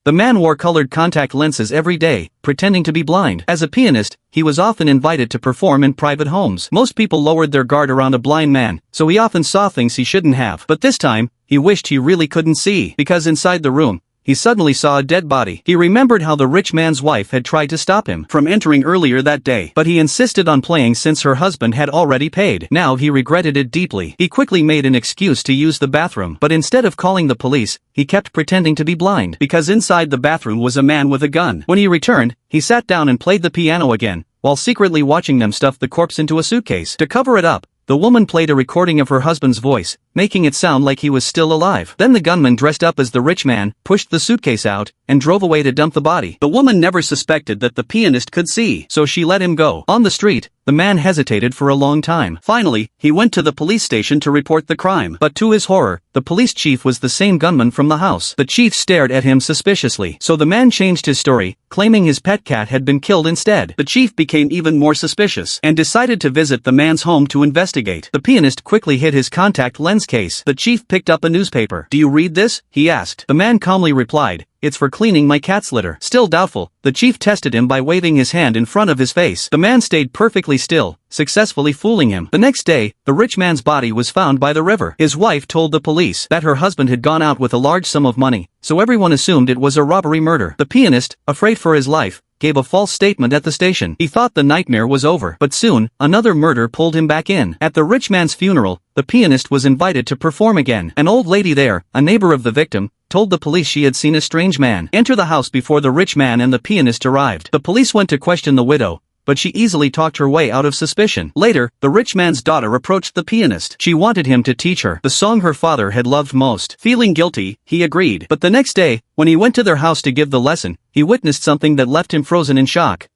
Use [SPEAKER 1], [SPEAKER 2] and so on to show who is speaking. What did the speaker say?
[SPEAKER 1] The man wore colored contact lenses every day, pretending to be blind. As a pianist, he was often invited to perform in private homes. Most people lowered their guard around a blind man, so he often saw things he shouldn't have. But this time, he wished he really couldn't see, because inside the room, he suddenly saw a dead body. He remembered how the rich man's wife had tried to stop him from entering earlier that day, but he insisted on playing since her husband had already paid. Now he regretted it deeply. He quickly made an excuse to use the bathroom, but instead of calling the police, he kept pretending to be blind, because inside the bathroom was a man with a gun. When he returned, he sat down and played the piano again, while secretly watching them stuff the corpse into a suitcase. To cover it up, the woman played a recording of her husband's voice, making it sound like he was still alive. Then the gunman dressed up as the rich man, pushed the suitcase out, and drove away to dump the body. The woman never suspected that the pianist could see, so she let him go. On the street, the man hesitated for a long time. Finally, he went to the police station to report the crime. But to his horror, the police chief was the same gunman from the house. The chief stared at him suspiciously, so the man changed his story, claiming his pet cat had been killed instead. The chief became even more suspicious, and decided to visit the man's home to investigate. The pianist quickly hid his contact lens case. The chief picked up a newspaper. "Do you read this?" he asked. The man calmly replied, "It's for cleaning my cat's litter." Still doubtful, the chief tested him by waving his hand in front of his face. The man stayed perfectly still, successfully fooling him. The next day, the rich man's body was found by the river. His wife told the police that her husband had gone out with a large sum of money, so everyone assumed it was a robbery murder. The pianist, afraid for his life, gave a false statement at the station. He thought the nightmare was over, but soon, another murder pulled him back in. At the rich man's funeral, the pianist was invited to perform again. An old lady there, a neighbor of the victim, told the police she had seen a strange man enter the house before the rich man and the pianist arrived. The police went to question the widow, but she easily talked her way out of suspicion. Later, the rich man's daughter approached the pianist. She wanted him to teach her the song her father had loved most. Feeling guilty, he agreed. But the next day, when he went to their house to give the lesson, he witnessed something that left him frozen in shock.